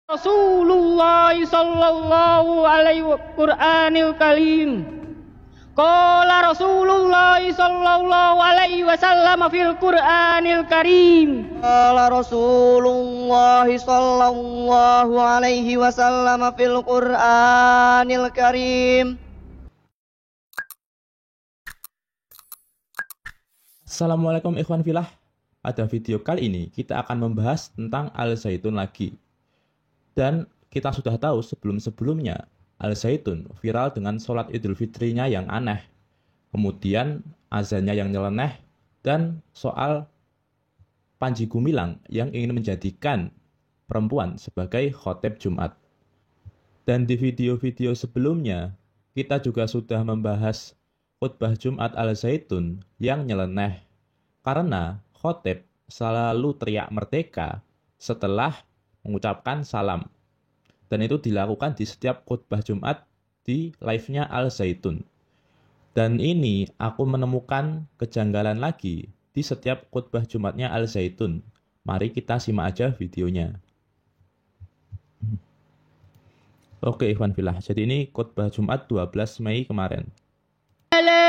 Rasulullah sallallahu alaihi Qur'anil Karim. Qala Rasulullah sallallahu alaihi wasallam fil Qur'anil Karim. Qala Rasulullah sallallahu alaihi wasallam fil Qur'anil Karim. Assalamualaikum ikhwan filah. Pada video kali ini kita akan membahas tentang Al-Zaitun lagi. Dan kita sudah tahu sebelum-sebelumnya Al-Zaitun viral dengan sholat Idul Fitrinya yang aneh. Kemudian azannya yang nyeleneh dan soal Panji Gumilang yang ingin menjadikan perempuan sebagai khotib Jumat. Dan di video-video sebelumnya kita juga sudah membahas khutbah Jumat Al-Zaitun yang nyeleneh. Karena khotib selalu teriak merdeka setelah mengucapkan salam. Dan itu dilakukan di setiap khutbah Jumat di live-nya Al-Zaitun. Dan ini aku menemukan kejanggalan lagi di setiap khutbah Jumatnya Al-Zaitun. Mari kita simak aja videonya. Oke ikhwan fillah, jadi ini khutbah Jumat 12 Mei kemarin. Ala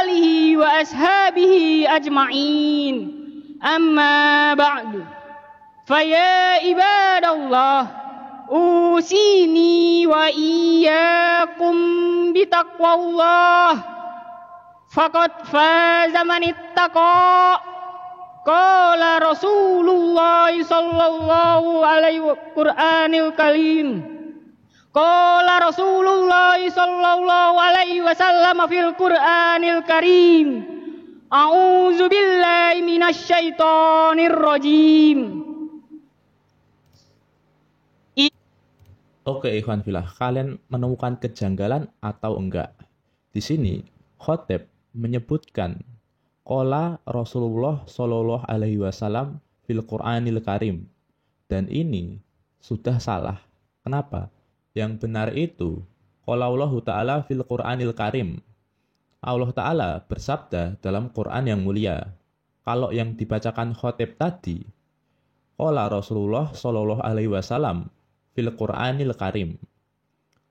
alihi wa ashabihi ajma'in. Amma ba'du. Faya ibadallah, usini wa iyyakum bitaqwallah. Faqad faza man ittaqa. Qala Rasulullah sallallahu alaihi Qur'anil Karim. Qala Rasulullah sallallahu alaihi wasallam fil Qur'anil Karim. A'udzu billahi minasy syaithanir rajim. Oke ikhwan fillah, kalian menemukan kejanggalan atau enggak? Di sini khotib menyebutkan qala Rasulullah sallallahu alaihi wasallam fil Qur'anil Karim. Dan ini sudah salah. Kenapa? Yang benar itu qala Allah Ta'ala fil Qur'anil Karim. Allah Ta'ala bersabda dalam Quran yang mulia. Kalau yang dibacakan khotib tadi qala Rasulullah sallallahu alaihi wasallam fil Qur'anil Karim.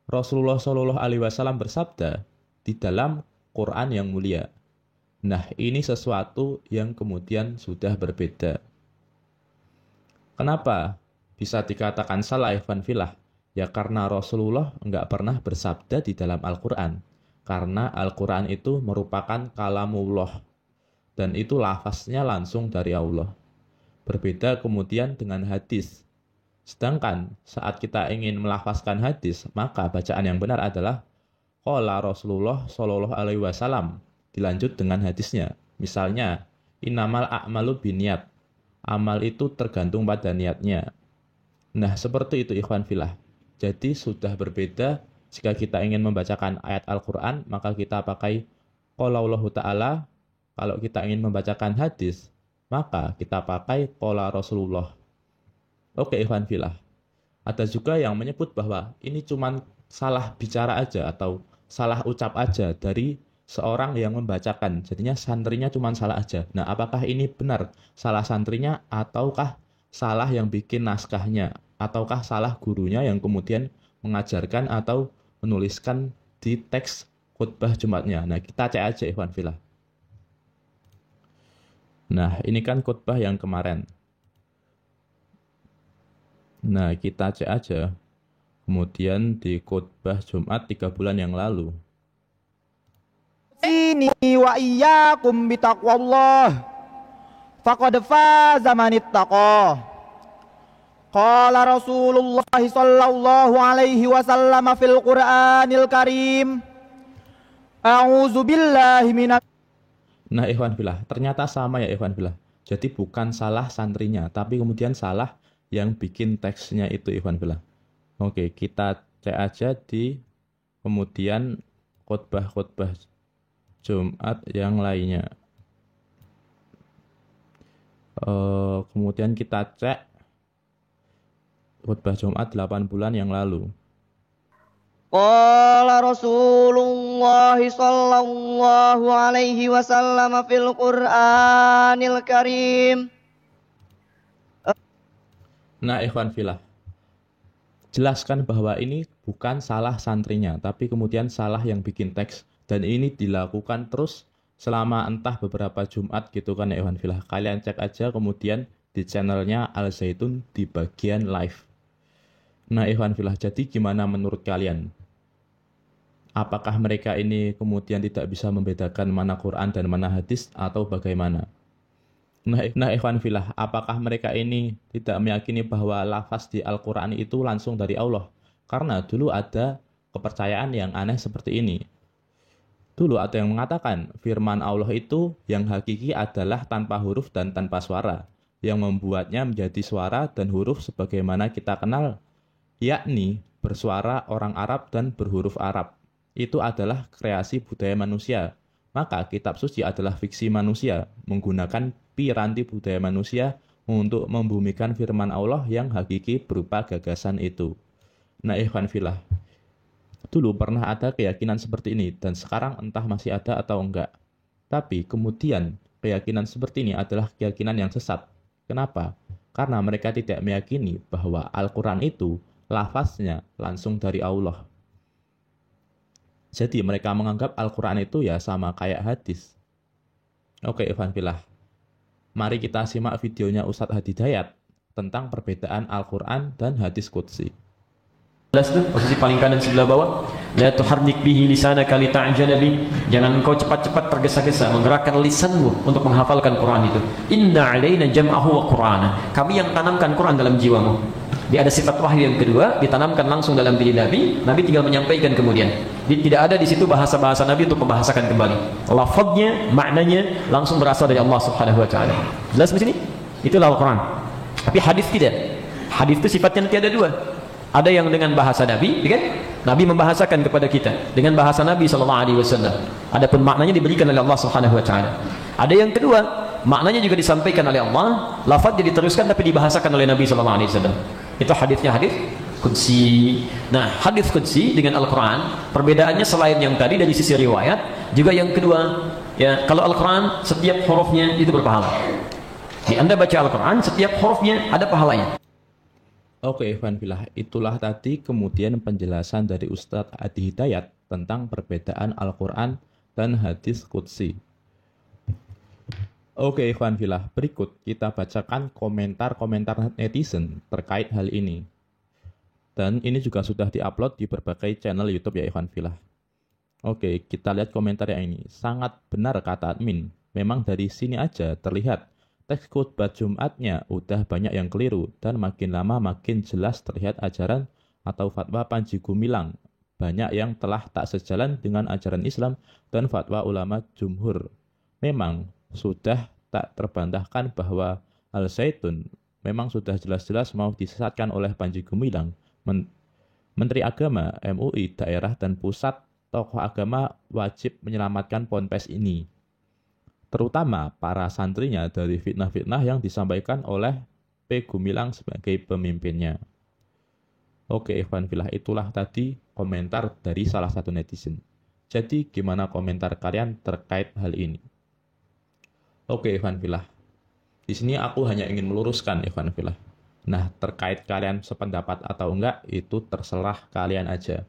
Rasulullah sallallahu alaihi wasallam bersabda di dalam Quran yang mulia. Nah, ini sesuatu yang kemudian sudah berbeda. Kenapa bisa dikatakan salah ikhwan fillah? Ya karena Rasulullah enggak pernah bersabda di dalam Al-Quran. Karena Al-Quran itu merupakan kalamullah. Dan itu lafaznya langsung dari Allah. Berbeda kemudian dengan hadis. Sedangkan saat kita ingin melafazkan hadis, maka bacaan yang benar adalah qala Rasulullah sallallahu alaihi wasallam. Dilanjut dengan hadisnya. Misalnya, innamal a'malu binniyat. Amal itu tergantung pada niatnya. Nah, seperti itu ikhwan fillah. Jadi sudah berbeda jika kita ingin membacakan ayat Al-Qur'an, maka kita pakai qala Allah Ta'ala. Kalau kita ingin membacakan hadis, maka kita pakai qala Rasulullah. Oke ikhwan fillah. Ada juga yang menyebut bahwa ini cuma salah bicara aja atau salah ucap aja dari seorang yang membacakan. Jadinya santrinya cuma salah aja. Nah, apakah ini benar salah santrinya ataukah salah yang bikin naskahnya? Ataukah salah gurunya yang kemudian mengajarkan atau menuliskan di teks khutbah Jumatnya? Nah, kita cek aja ikhwan fillah. Nah, ini kan khutbah yang kemarin. Nah, kita cek aja. Kemudian di khutbah Jumat 3 bulan yang lalu. Ini wa iyyakum bitaqwallah. Faqad faza man ittaqa. Qala Rasulullah sallallahu alaihi wasallam fil Qur'anil Karim. A'udzu billahi minas. Nah, ikhwan fillah, ternyata sama ya ikhwan fillah. Jadi bukan salah santrinya, tapi kemudian salah yang bikin teksnya itu ikhwan fillah. Oke, kita cek aja di kemudian khutbah-khutbah Jumat yang lainnya. Kemudian kita cek khutbah Jumat 8 bulan yang lalu. Qala Rasulullah sallallahu alaihi wasallam fil Qur'anil Karim. Nah, ikhwan fillah, jelaskan bahwa ini bukan salah santrinya, tapi kemudian salah yang bikin teks. Dan ini dilakukan terus selama entah beberapa Jumat gitu kan ya Ikhwan Fillah. Kalian cek aja kemudian di channelnya Al Zaitun di bagian live. Nah Ikhwan Fillah, jadi gimana menurut kalian? Apakah mereka ini kemudian tidak bisa membedakan mana Quran dan mana hadis atau bagaimana? Nah Ikhwan Fillah, apakah mereka ini tidak meyakini bahwa lafaz di Al-Quran itu langsung dari Allah? Karena dulu ada kepercayaan yang aneh seperti ini. Dulu ada yang mengatakan firman Allah itu yang hakiki adalah tanpa huruf dan tanpa suara, yang membuatnya menjadi suara dan huruf sebagaimana kita kenal, yakni bersuara orang Arab dan berhuruf Arab. Itu adalah kreasi budaya manusia. Maka kitab suci adalah fiksi manusia, menggunakan piranti budaya manusia untuk membumikan firman Allah yang hakiki berupa gagasan itu. Nah Ikhwan Fillah, dulu pernah ada keyakinan seperti ini dan sekarang entah masih ada atau enggak. Tapi kemudian keyakinan seperti ini adalah keyakinan yang sesat. Kenapa? Karena mereka tidak meyakini bahwa Al-Quran itu lafaznya langsung dari Allah. Jadi mereka menganggap Al-Quran itu ya sama kayak hadis. Oke Ikhwan Fillah, mari kita simak videonya Ustadz Hadidayat tentang perbedaan Al-Quran dan hadis qudsi. Posisi paling kanan sebelah bawah. La tuharrik bihi lisanaka lita'jala bi. Jangan engkau cepat-cepat tergesa-gesa menggerakkan lisanmu untuk menghafalkan Quran itu. Inna alaina jam'ahu wa Qur'ana. Kami yang tanamkan Quran dalam jiwamu. Dia ada sifat wahyu yang kedua, ditanamkan langsung dalam diri Nabi. Nabi tinggal menyampaikan kemudian. Tidak ada di situ bahasa-bahasa Nabi untuk membahasakan kembali. Lafadznya, maknanya langsung berasal dari Allah Subhanahu wa taala. Jelas di sini? Itulah Al-Quran. Tapi hadis tidak. Hadis itu sifatnya tiada dua. Ada yang dengan bahasa Nabi, kan? Nabi membahasakan kepada kita dengan bahasa Nabi SAW. Adapun maknanya diberikan oleh Allah Subhanahu Wa Taala. Ada yang kedua, maknanya juga disampaikan oleh Allah, lafadznya diteruskan tapi dibahasakan oleh Nabi SAW. Itu hadisnya hadis qudsi. Nah, hadis qudsi dengan Al-Quran, perbedaannya selain yang tadi dari sisi riwayat, juga yang kedua, ya kalau Al-Quran setiap hurufnya itu berpahala. Anda baca Al-Quran, setiap hurufnya ada pahalanya. Oke Ikhwan Fillah, itulah tadi kemudian penjelasan dari Ustadz Adi Hidayat tentang perbedaan Al-Quran dan hadis qudsi. Oke Ikhwan Fillah, berikut kita bacakan komentar-komentar netizen terkait hal ini. Dan ini juga sudah diupload di berbagai channel YouTube ya Ikhwan Fillah. Oke, kita lihat komentar yang ini. Sangat benar kata admin, memang dari sini aja terlihat teks khutbah Jumatnya udah banyak yang keliru dan makin lama makin jelas terlihat ajaran atau fatwa Panji Gumilang. Banyak yang telah tak sejalan dengan ajaran Islam dan fatwa ulama jumhur. Memang sudah tak terbantahkan bahwa Al Zaitun memang sudah jelas-jelas mau disesatkan oleh Panji Gumilang. Menteri Agama, MUI, daerah dan pusat tokoh agama wajib menyelamatkan ponpes ini, terutama para santrinya dari fitnah-fitnah yang disampaikan oleh P. Gumilang sebagai pemimpinnya. Oke Ikhwan Fillah, itulah tadi komentar dari salah satu netizen. Jadi gimana komentar kalian terkait hal ini? Oke Ikhwan Fillah, di sini aku hanya ingin meluruskan Ikhwan Fillah. Nah, terkait kalian sependapat atau enggak, itu terserah kalian aja.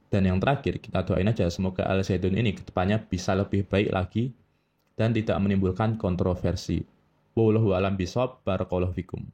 Dan yang terakhir, kita doain aja semoga Al Zaitun ini kedepannya bisa lebih baik lagi dan tidak menimbulkan kontroversi. Wallahu a'lam bishawab, barakallahu fikum.